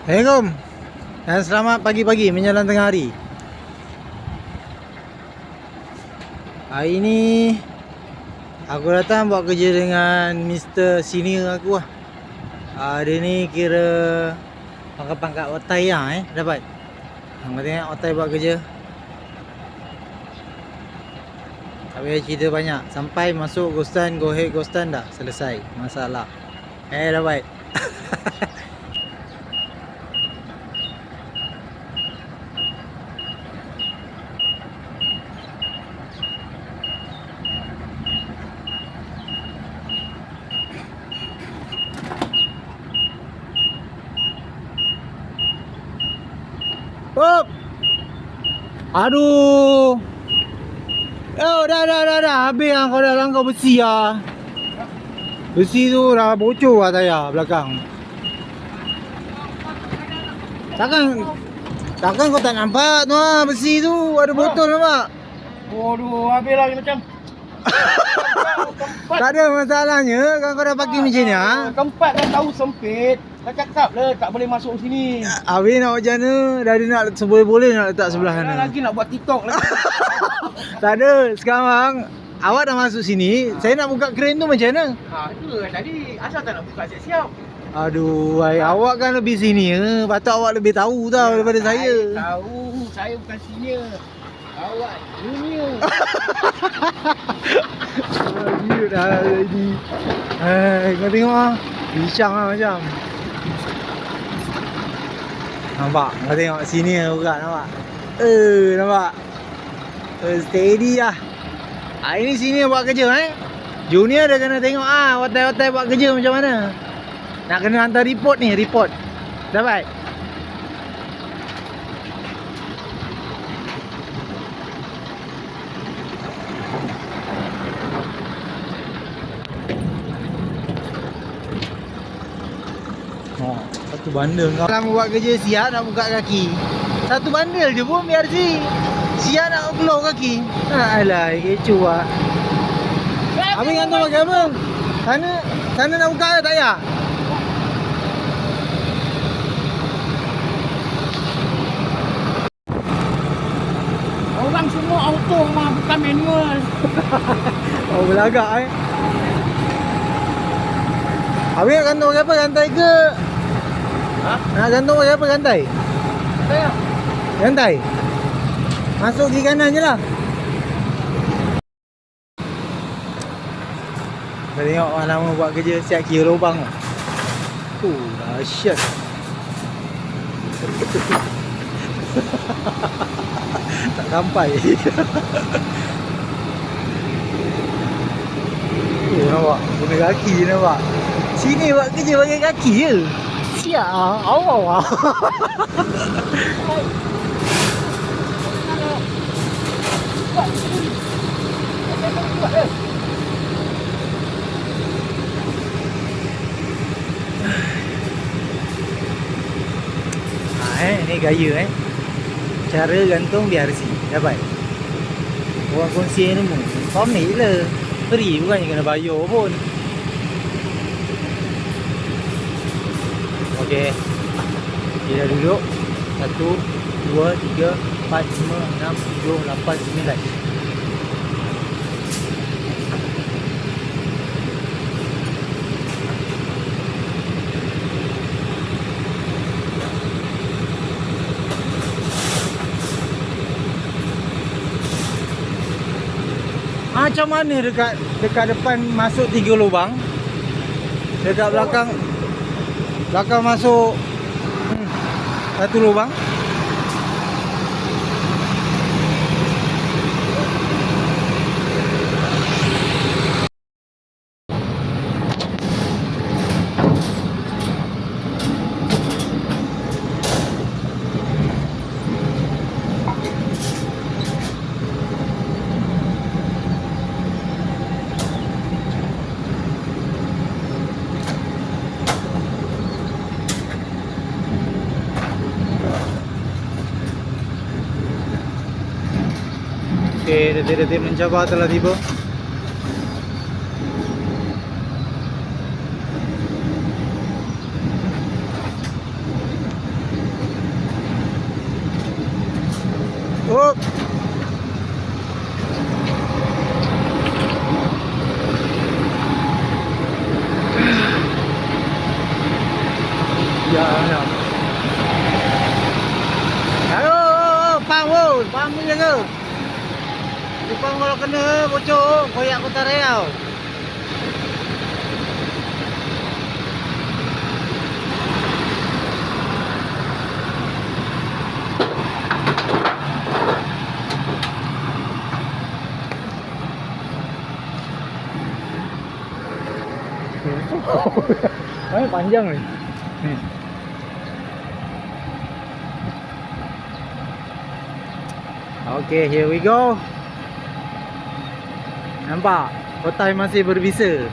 Assalamualaikum dan selamat pagi-pagi menjelang tengah hari. Hari ni aku datang buat kerja dengan Mr. Senior aku lah. Dia ni kira pangkat otai lah dapat. Hang tengok otai buat kerja. Tak payah cerita banyak. Sampai masuk Ghostan, go ahead Ghostan dah selesai masalah. Dapat. Hop. Aduh. Oh, dah. Habis lah kau dah langkau besi lah. Besi tu dah bocor lah tayar belakang. Takkan kau tak nampak tu lah besi tu. Ada botol nampak. Waduh, habis lah macam. Tak ada masalahnya kan kau dah parking macam ni ha. Tempat dah tahu sempit. Dah cakap lah tak boleh masuk sini. Habis nak macam mana? Dah dia nak seboleh-boleh nak letak sebelah sana. Lagi nak buat TikTok lagi. Tak ada. Sekarang awak dah masuk sini. Saya nak buka kren tu macam mana? Itu lah tadi. Asal tak nak buka siap-siap. Aduh, awak kan lebih senior. Patut awak lebih tahu tau daripada saya. Tahu. Saya bukan senior. Awak junior. Dia dah jadi. Kau tengok lah. Bincang lah macam. Nampak? Kau tengok senior buka nampak? Nampak? Steady lah. Hari ni senior buat kerja Junior dah kena tengok otai-otai buat kerja macam mana. Nak kena hantar report ni, report. Dapat? Satu bandel kau. Kalau buat kerja siap nak buka kaki. Satu bandel je pun biar si. Siap nak keluar kaki. Alah, kecoh lah. Habis gantung pakai apa? Sana nak buka ke tak payah? Orang semua auto mah bukan manual. Oh, belagak Habis nak gantung pakai apa? Gantai ke? Nak gantung pakai apa? Gantai? Gantai? Masuk kiri kanan je lah. Kita tengok orang lama buat kerja siap kira lubang tu. Dahsyat. Tak sampai. Nampak? Guna kaki je nampak. Sini buat kerja pakai kaki je. Siap lah. Awal. Ni gaya cara gantung biar si dapat. Orang konsen ni pun pamit lah. Free bukannya kena bayar pun. Okey. Kita duduk 1 2 3 4 5 6 7 8 9. Macam mana dekat depan masuk 3 lubang? Dekat belakang masuk 1 lubang. Okey, detik-detik mencabar telah tiba. Ya, ya. Ayo, pam ni jaga. Pam kalau kena bocor, koyak kota Riau. Panjang ni. Ni. Okay, here we go. Nampak? Kotai masih berbisa.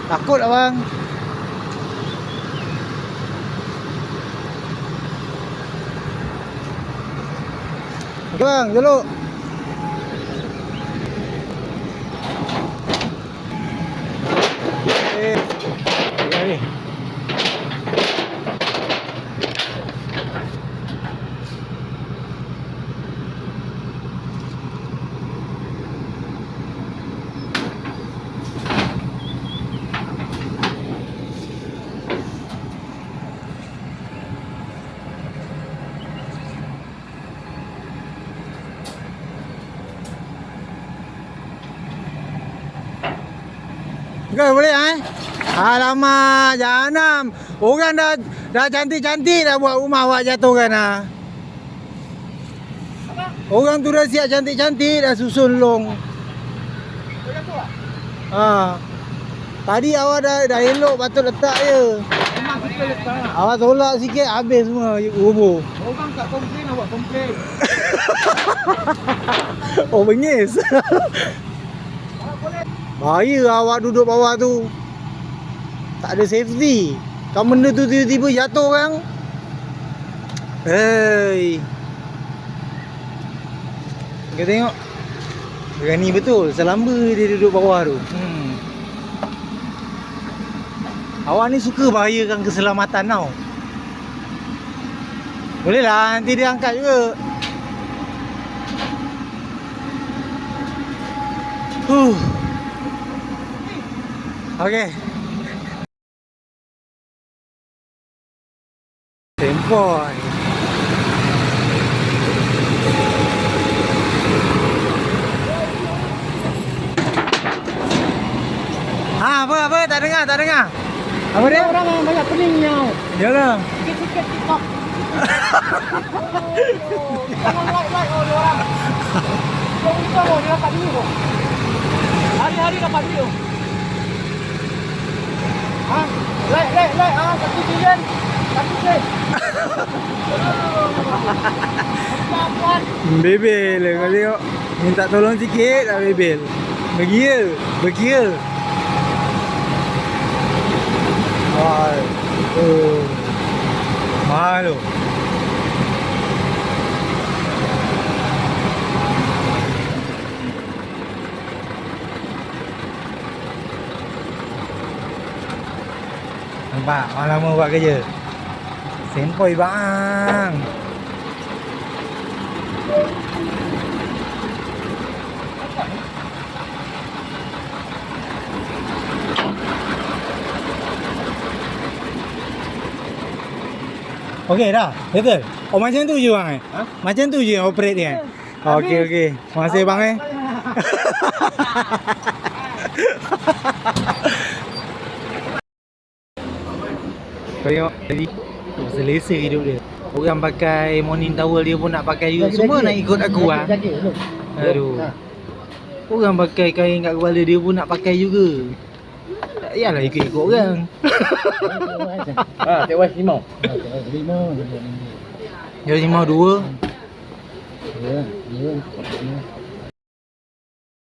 Takut abang. Bang, jaluk. Ni. Okey, boleh Alamak, jangan. Orang dah cantik-cantik dah buat rumah awak jatuhkan Orang tu dah siap cantik-cantik dah susun long. Tadi awak dah elok patut letak je. Memang kita letak. Awak tolak sikit habis semua rubuh. Orang tak komplain, awak komplain. Oh, bengis. Bahaya awak duduk bawah tu. Tak ada safety. Kalau benda tu tiba-tiba jatuh kan. Hei. Kita tengok. Berani betul. Selamba dia duduk bawah tu. Awak ni suka bahayakan keselamatan tau. Boleh lah, nanti dia angkat juga. Okey. Sempoi. Apa? Tak dengar. Apa dia? Orang yang banyak peningnya. Yalah. Sikit-sikit TikTok. Jangan like dia orang. Kau dia dapat duit kok. Hari-hari dapat duit. Like. 1 bilion. 1 sen. Puan. Bebel kau tengok. Minta tolong sikit dah bebel. Berkira. Mahal tu. Nampak? Orang lama buat kerja. Sempoi bang. Okey dah, betul. Oh macam tu je bang Macam tu je operate dia. Okey. Terima kasih bang Kau tengok tadi selesa hidup dia. Orang pakai morning towel dia pun nak pakai juga. Semua nak ikut aku Aduh. Orang pakai kain kat kepala dia pun nak pakai juga. Tak payahlah ikut-ikut orang. Tewas limau. Dia limau 2. Ya.